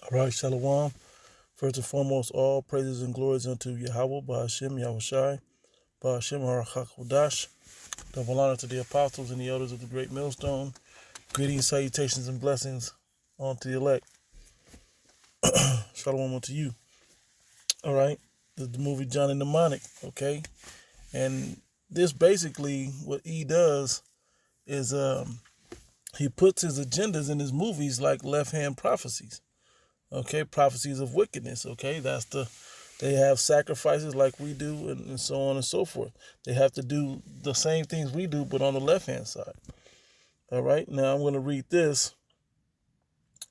All right, Shalom. First and foremost, all praises and glories unto Yahweh, Ba'ashem, Yahushai, Ba'ashem, Harachakodash. Double honor to the apostles and the elders of the great millstone. Greetings, salutations, and blessings unto the elect. Shalom unto you. All right, the movie Johnny Mnemonic, okay? And this basically, what he does is he puts his agendas in his movies like left-hand prophecies. Okay, prophecies of wickedness. Okay, they have sacrifices like we do, and so on and so forth. They have to do the same things we do, but on the left hand side. All right, now I'm going to read this.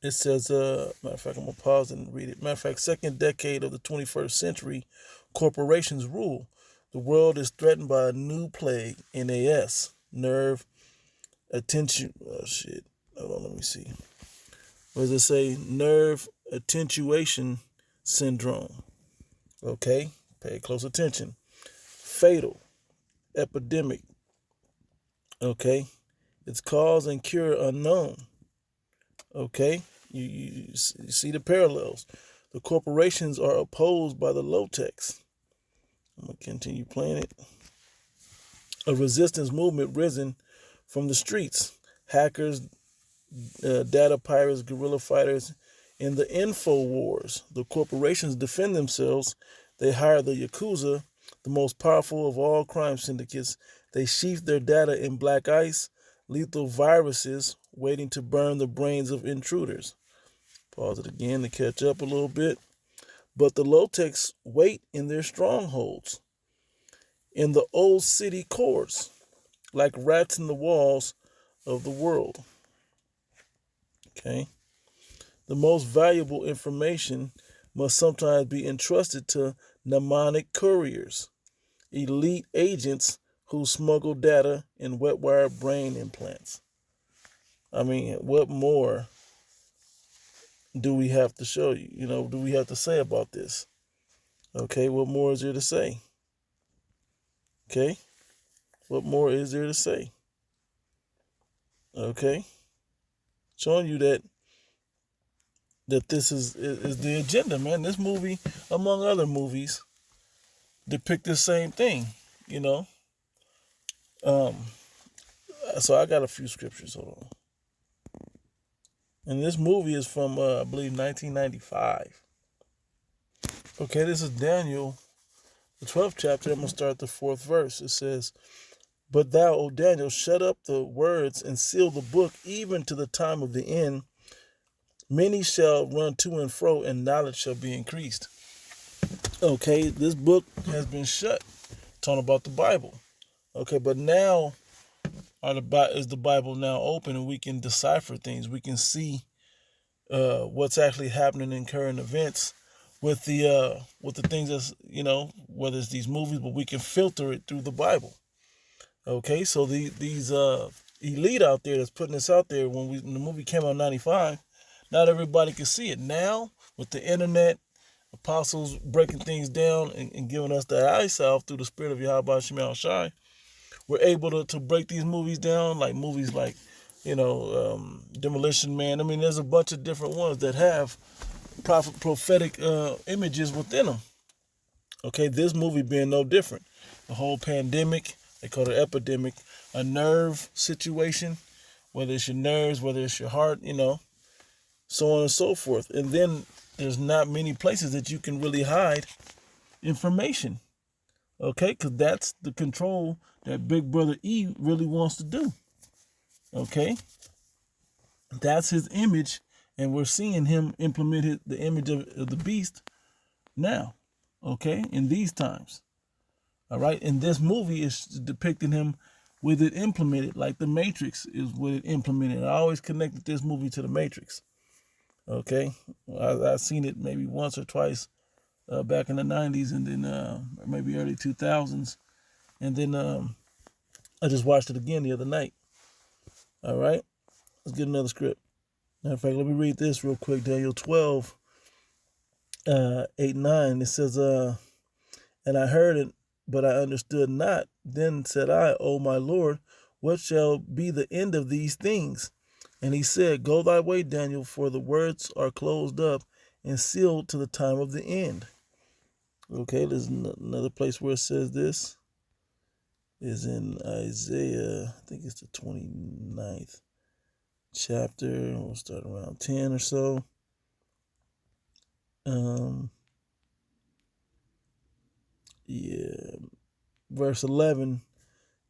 It says, matter of fact, I'm going to pause and read it. Matter of fact, second decade of the 21st century, corporations rule. The world is threatened by a new plague, NAS, nerve attention. Oh, shit. Hold on, let me see. What does it say? Nerve attenuation syndrome. Okay, pay close attention. Fatal epidemic. Okay, its cause and cure unknown. Okay, you see the parallels. The corporations are opposed by the low techs. I'm gonna continue playing it. A resistance movement risen from the streets. Hackers, data pirates, guerrilla fighters. In the info wars, the corporations defend themselves. They hire the Yakuza, the most powerful of all crime syndicates. They sheath their data in black ice, lethal viruses waiting to burn the brains of intruders. Pause it again to catch up a little bit. But the low-techs wait in their strongholds, in the old city cores, like rats in the walls of the world. Okay. The most valuable information must sometimes be entrusted to mnemonic couriers, elite agents who smuggle data in wet wire brain implants. I mean, what more do we have to show you? Do we have to say about this? Okay, what more is there to say? Okay, what more is there to say? Okay, showing you that this is the agenda, man. This movie, among other movies, depict the same thing, you know. So I got a few scriptures. Hold on. And this movie is from, I believe, 1995. Okay, this is Daniel, the 12th chapter. I'm going to start the 4th verse. It says, "But thou, O Daniel, shut up the words and seal the book even to the time of the end. Many shall run to and fro, and knowledge shall be increased." Okay, this book has been shut. Talking about the Bible. Okay, but now is the Bible now open, and we can decipher things. We can see what's actually happening in current events with the things that's, whether it's these movies, but we can filter it through the Bible. Okay, so these elite out there that's putting this out there, when the movie came out in 95, not everybody can see it. Now with the internet, apostles breaking things down and giving us the eyesight through the spirit of Yahweh Shema Shai, we're able to break these movies down, like movies like, Demolition Man. I mean, there's a bunch of different ones that have prophetic images within them. Okay, this movie being no different. The whole pandemic, they call it epidemic, a nerve situation, whether it's your nerves, whether it's your heart, so on and so forth. And then there's not many places that you can really hide information. Okay, because that's the control that Big Brother E really wants to do. Okay, that's his image, and we're seeing him implement the image of the beast now. Okay, in these times. All right, and this movie is depicting him with it implemented, like the Matrix is with it implemented. I always connected this movie to the Matrix. Okay, I've seen it maybe once or twice back in the 90s, and then maybe early 2000s. And then I just watched it again the other night. All right, let's get another script. Matter of fact, let me read this real quick. Daniel 12, 8, 9. It says, "And I heard it, but I understood not. Then said I, O my Lord, what shall be the end of these things? And he said, Go thy way, Daniel, for the words are closed up, and sealed to the time of the end. Okay, there's another place where it says this is in Isaiah, I think it's the 29th chapter. We'll start around 10 or so. Verse 11.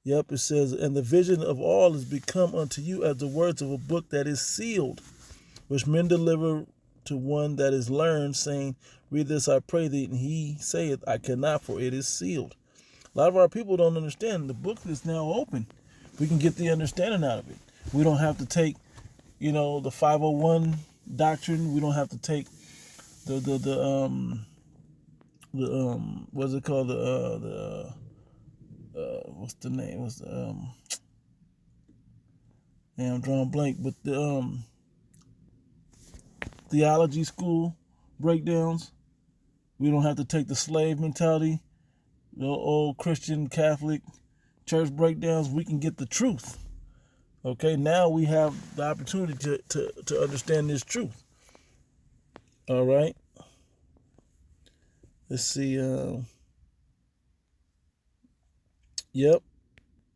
Yep, it says, and the vision of all is become unto you as the words of a book that is sealed, which men deliver to one that is learned, saying, read this, I pray thee. And he saith, I cannot, for it is sealed. A lot of our people don't understand. The book is now open. We can get the understanding out of it. We don't have to take, the 501 doctrine. We don't have to take the what's it called? What's the name? What's the I'm drawing blank, but the theology school breakdowns. We don't have to take the slave mentality, the old Christian Catholic church breakdowns. We can get the truth. Okay, now we have the opportunity to understand this truth. All right. Let's see.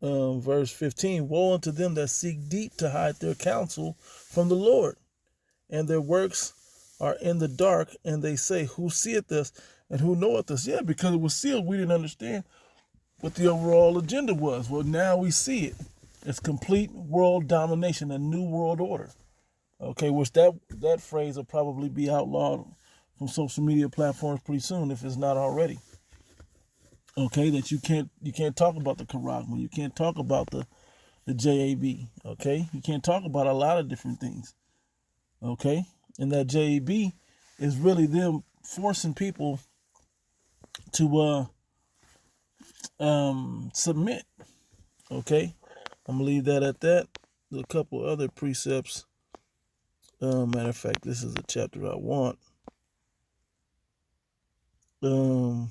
Verse 15. Woe unto them that seek deep to hide their counsel from the Lord, and their works are in the dark, and they say, who seeth us and who knoweth us? Yeah, because it was sealed, we didn't understand what the overall agenda was. Well, now we see it. It's complete world domination, a new world order. Okay, which that phrase will probably be outlawed from social media platforms pretty soon if it's not already. Okay, that you can't talk about the Karagma, you can't talk about the JAB. Okay, you can't talk about a lot of different things. Okay, and that JAB is really them forcing people to submit. Okay, I'm gonna leave that at that. There's a couple other precepts. Matter of fact, this is a chapter I want. Where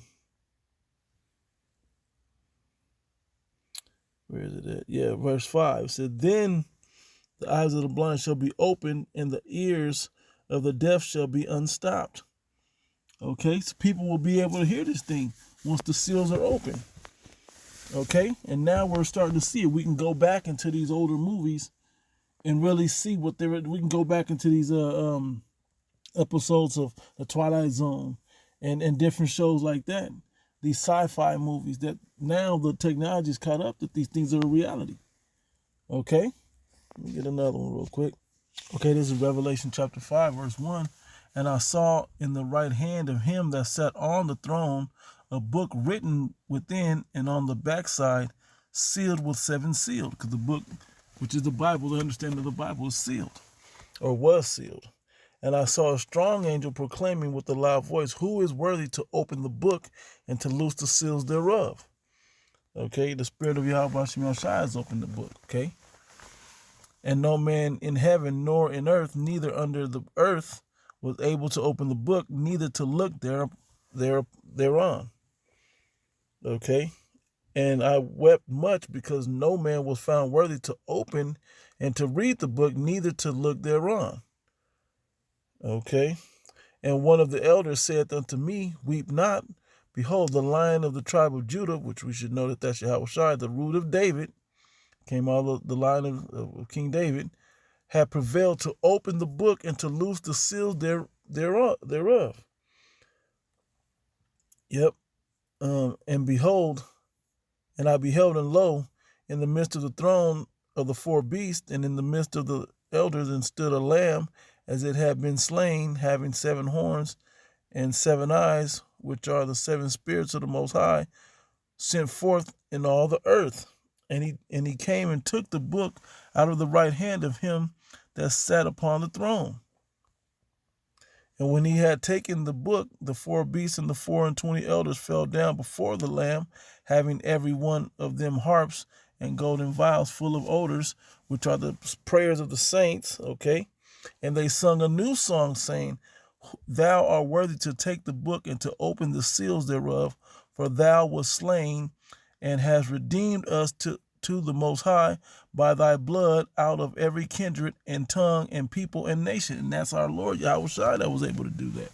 is it at? Yeah, verse 5 said, then the eyes of the blind shall be opened, and the ears of the deaf shall be unstopped. Okay, so people will be able to hear this thing once the seals are open. Okay, and now we're starting to see it. We can go back into these older movies and really see what they're. We can go back into these episodes of The Twilight Zone and different shows like that. These sci-fi movies that now the technology's caught up that these things are a reality. Okay, let me get another one real quick. Okay, this is Revelation chapter 5, verse 1. And I saw in the right hand of him that sat on the throne a book written within and on the backside, sealed with 7 seals. Because the book, which is the Bible, the understanding of the Bible is sealed, or was sealed. And I saw a strong angel proclaiming with a loud voice, who is worthy to open the book and to loose the seals thereof? Okay, the Spirit of Yahweh Shem Shai has opened the book. Okay. And no man in heaven nor in earth, neither under the earth, was able to open the book, neither to look thereon. Okay. And I wept much because no man was found worthy to open and to read the book, neither to look thereon. Okay. And one of the elders saith unto me, weep not. Behold, the Lion of the tribe of Judah, which we should know that that's Yahweh Shai, the root of David, came out of the line of King David, had prevailed to open the book and to loose the seals thereof. Yep. And behold, and I beheld, and lo, in the midst of the throne of the 4 beasts, and in the midst of the elders, and stood a lamb, as it had been slain, having 7 horns and 7 eyes, which are the 7 spirits of the Most High, sent forth in all the earth. And he came and took the book out of the right hand of him that sat upon the throne. And when he had taken the book, the 4 beasts and the 24 elders fell down before the Lamb, having every one of them harps and golden vials full of odors, which are the prayers of the saints. Okay. And they sung a new song, saying, thou art worthy to take the book and to open the seals thereof, for thou wast slain and hast redeemed us to the Most High by thy blood out of every kindred and tongue and people and nation. And that's our Lord Yahweh Shai that was able to do that.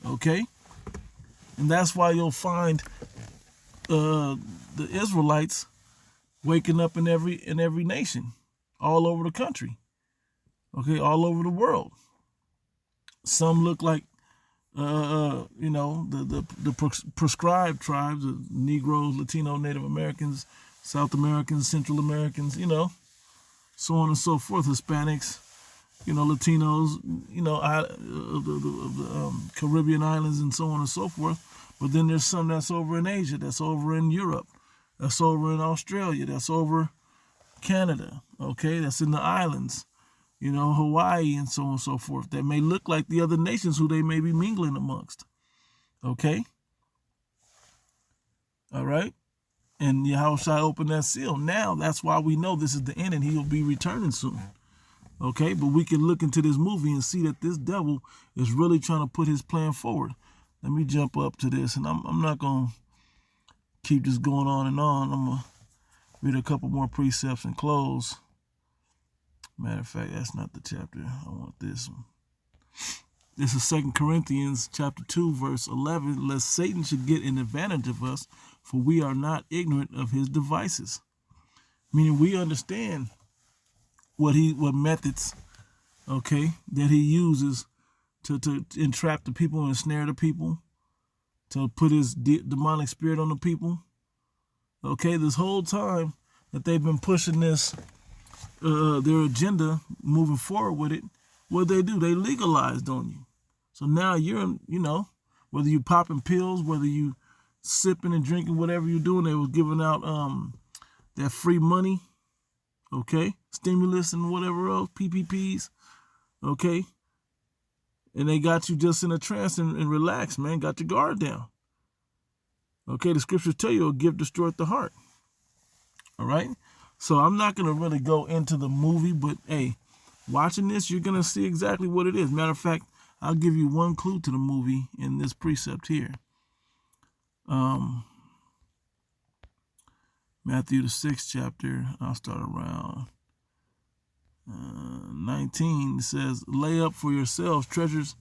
Okay? And that's why you'll find the Israelites waking up in every nation, all over the country. Okay, all over the world. Some look like the prescribed tribes of Negroes, Latino, Native Americans, South Americans, Central Americans, so on and so forth, Hispanics, Latinos, of the Caribbean islands and so on and so forth. But then there's some that's over in Asia, that's over in Europe, that's over in Australia, that's over Canada, okay, that's in the islands, Hawaii and so on and so forth, that may look like the other nations who they may be mingling amongst, okay? All right? And Yahushua opened that seal. Now, that's why we know this is the end and he will be returning soon. Okay? But we can look into this movie and see that this devil is really trying to put his plan forward. Let me jump up to this, and I'm not going to keep this going on and on. I'm going to read a couple more precepts and close. Matter of fact, that's not the chapter. I want this one. This is 2 Corinthians chapter 2, verse 11. Lest Satan should get an advantage of us, for we are not ignorant of his devices. Meaning we understand what methods, okay, that he uses to entrap the people and ensnare the people, to put his demonic spirit on the people. Okay, this whole time that they've been pushing this, their agenda, moving forward with it, what they do, they legalized on you. So now you're, whether you popping pills, whether you sipping and drinking, whatever you're doing, they was giving out that free money, okay, stimulus and whatever else, PPPs, okay, and they got you just in a trance and relax, man, got your guard down. Okay, the scriptures tell you a gift destroyeth the heart. All right, so I'm not going to really go into the movie, but hey, watching this, you're going to see exactly what it is. Matter of fact, I'll give you one clue to the movie in this precept here. Matthew the 6th chapter, I'll start around 19. It says, lay not up for yourselves treasures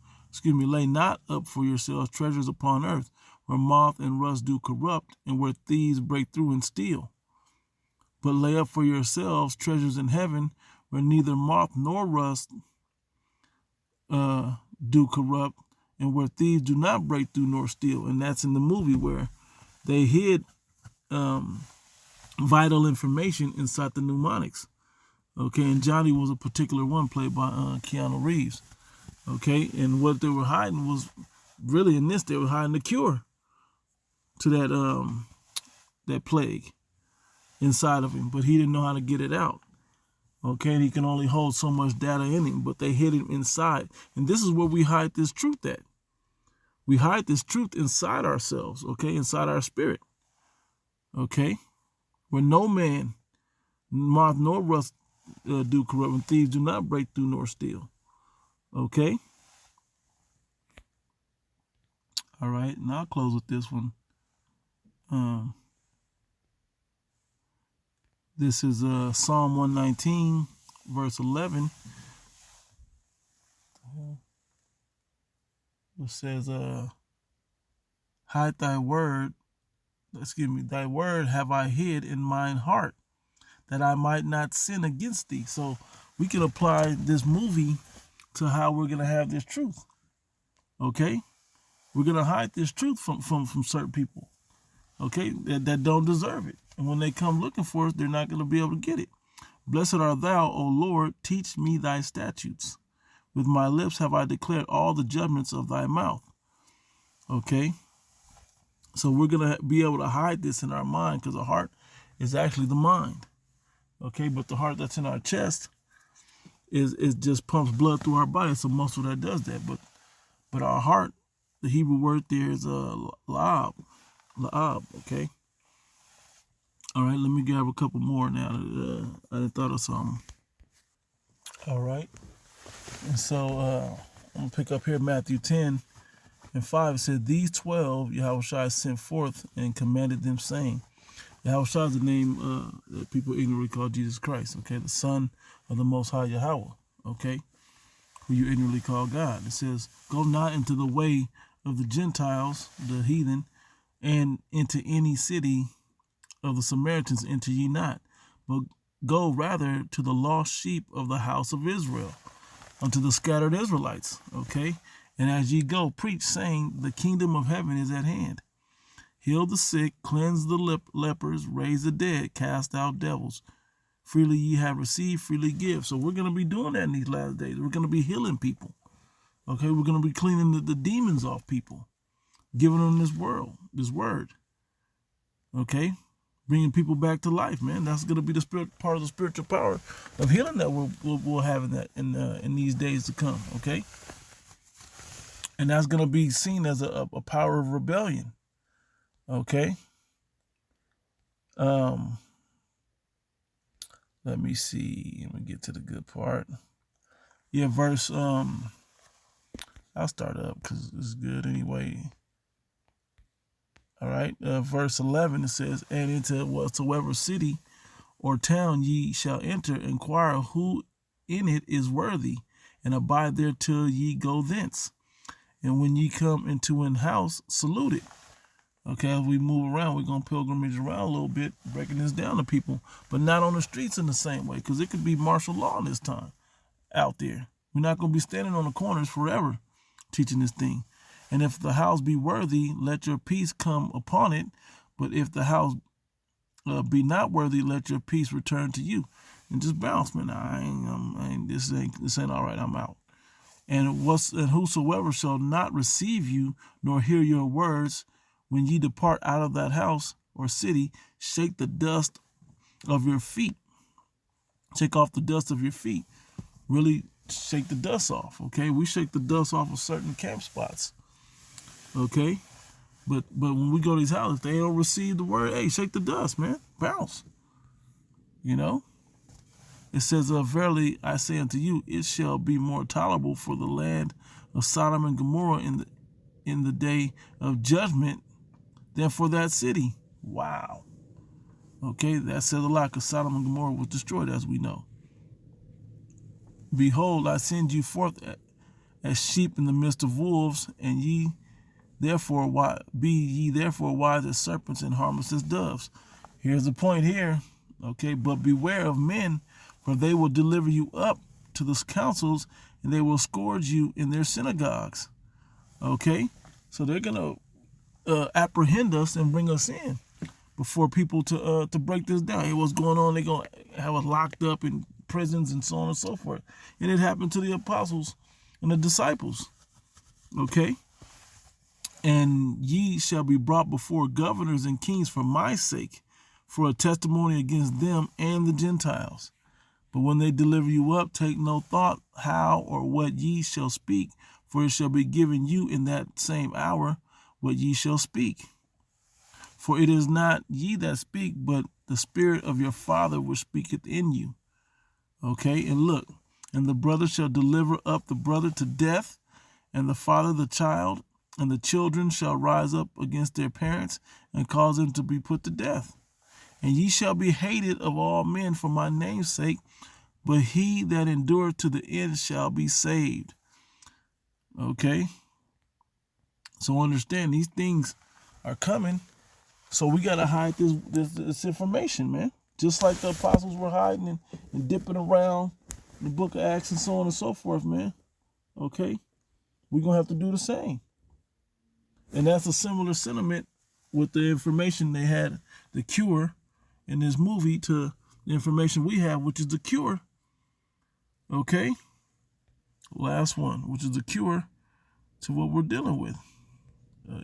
upon earth, where moth and rust do corrupt, and where thieves break through and steal. But lay up for yourselves treasures in heaven, where neither moth nor rust do corrupt, and where thieves do not break through nor steal. And that's in the movie where they hid vital information inside the mnemonics. Okay, and Johnny was a particular one played by Keanu Reeves. Okay, and what they were hiding was really in this, they were hiding the cure to that plague inside of him, but he didn't know how to get it out. Okay, and he can only hold so much data in him, but they hid him inside. And this is where we hide this truth at. We hide this truth inside ourselves, okay, inside our spirit. Okay, where no man, moth nor rust do corrupt, and thieves do not break through nor steal. Okay. All right, and I'll close with this one. This is Psalm 119, verse 11. It says, hide thy word, thy word have I hid in mine heart, that I might not sin against thee. So we can apply this movie to how we're going to have this truth. Okay? We're going to hide this truth from certain people. Okay? That don't deserve it. And when they come looking for us, they're not going to be able to get it. Blessed art thou, O Lord, teach me thy statutes. With my lips have I declared all the judgments of thy mouth. Okay? So we're going to be able to hide this in our mind, because the heart is actually the mind. Okay? But the heart that's in our chest is just pumps blood through our body. It's a muscle that does that. But our heart, the Hebrew word there is la'ab. La'ab, okay? All right, let me grab a couple more now that I done thought of something. All right. And so I'm going to pick up here Matthew 10 and 5. It said, these 12 Yahushua sent forth and commanded them, saying, Yahushua is the name that people ignorantly call Jesus Christ, okay? The Son of the Most High Yahweh, okay? Who you ignorantly call God. It says, go not into the way of the Gentiles, the heathen, and into any city of the Samaritans enter ye not, but go rather to the lost sheep of the house of Israel, unto the scattered Israelites. Okay? And as ye go, preach, saying, the kingdom of heaven is at hand. Heal the sick, cleanse the lepers, raise the dead, cast out devils. Freely ye have received, freely give. So we're going to be doing that in these last days. We're going to be healing people. Okay? We're going to be cleaning the demons off people, giving them this word. Okay? Bringing people back to life, man. That's going to be the part of the spiritual power of healing that we'll have in these days to come. Okay, and that's going to be seen as a power of rebellion. Okay. Let me see. Let me get to the good part. Yeah, verse. I'll start up because it's good anyway. All right, verse 11, it says, and into whatsoever city or town ye shall enter, inquire who in it is worthy, and abide there till ye go thence. And when ye come into an house, salute it. Okay, as we move around, we're going to pilgrimage around a little bit, breaking this down to people, but not on the streets in the same way, because it could be martial law this time out there. We're not going to be standing on the corners forever teaching this thing. And if the house be worthy, let your peace come upon it. But if the house be not worthy, let your peace return to you. And just bounce, man. This ain't all right. I'm out. And whosoever shall not receive you, nor hear your words, when ye depart out of that house or city, shake the dust of your feet. Shake off the dust of your feet. Really shake the dust off. Okay, we shake the dust off of certain camp spots. Okay, but when we go to these houses, they don't receive the word. Hey, shake the dust, man. Bounce. You know, it says, verily I say unto you, it shall be more tolerable for the land of Sodom and Gomorrah in the day of judgment than for that city. Wow. Okay, that says a lot, because Sodom and Gomorrah was destroyed, as we know. Behold, I send you forth as sheep in the midst of wolves, and be ye therefore wise as serpents and harmless as doves. Here's the point here. Okay, but beware of men, for they will deliver you up to the councils, and they will scourge you in their synagogues. Okay, so they're gonna apprehend us and bring us in before people to break this down. Hey, what's going on? They're gonna have us locked up in prisons and so on and so forth. And it happened to the apostles and the disciples. Okay. And ye shall be brought before governors and kings for my sake, for a testimony against them and the Gentiles. But when they deliver you up, take no thought how or what ye shall speak, for it shall be given you in that same hour what ye shall speak. For it is not ye that speak, but the Spirit of your Father which speaketh in you. Okay, and look, and the brother shall deliver up the brother to death, and the father the child, and the children shall rise up against their parents and cause them to be put to death. And ye shall be hated of all men for my name's sake, but he that endureth to the end shall be saved. Okay? So understand, these things are coming, so we got to hide this information, man. Just like the apostles were hiding and dipping around in the book of Acts and so on and so forth, man. Okay? We're going to have to do the same. And that's a similar sentiment with the information they had, the cure in this movie, to the information we have, which is the cure. Okay? Last one, which is the cure to what we're dealing with.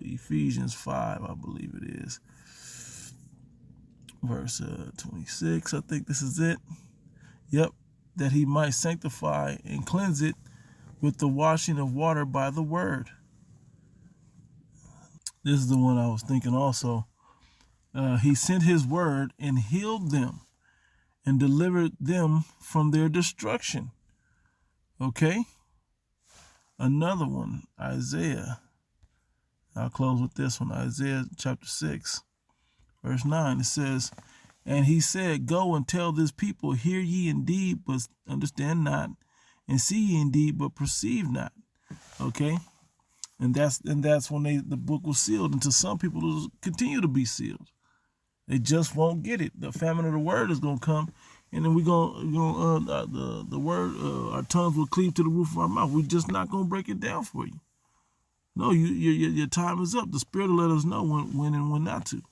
Ephesians 5, I believe it is. Verse 26, I think this is it. Yep. That he might sanctify and cleanse it with the washing of water by the word. This is the one I was thinking also. He sent his word and healed them and delivered them from their destruction. Okay? Another one, Isaiah. I'll close with this one. Isaiah chapter 6, verse 9. It says, and he said, go and tell this people, hear ye indeed, but understand not, and see ye indeed, but perceive not. Okay? And that's when the book was sealed. And to some people, it will continue to be sealed. They just won't get it. The famine of the word is gonna come, and then the word, our tongues will cleave to the roof of our mouth. We're just not gonna break it down for you. No, your time is up. The Spirit will let us know when and when not to.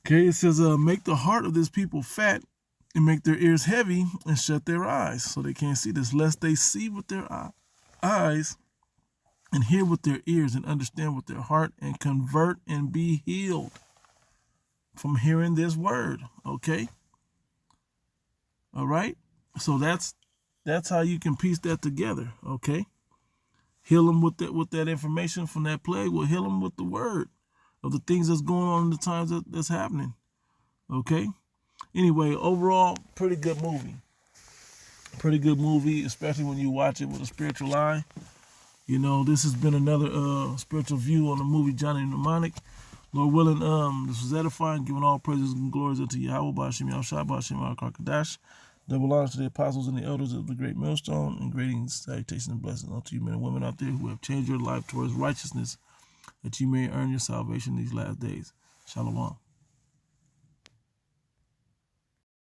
Okay, it says, make the heart of this people fat and make their ears heavy and shut their eyes so they can't see this, lest they see with their eyes and hear with their ears and understand with their heart and convert and be healed from hearing this word. Okay? All right? So that's how you can piece that together. Okay? Heal them with that information from that plague. We'll heal them with the word of the things that's going on in the times that's happening. Okay? Anyway, overall, pretty good movie. Pretty good movie, especially when you watch it with a spiritual eye. You know, this has been another spiritual view on the movie Johnny Mnemonic. Lord willing, this was edifying, giving all praises and glories unto Yahweh, Ba'ashem Yahushua, Ba'ashem Al-Kakadash. Double honors to the apostles and the elders of the great millstone, and greetings, salutations, and blessings unto you men and women out there who have changed your life towards righteousness, that you may earn your salvation these last days. Shalom.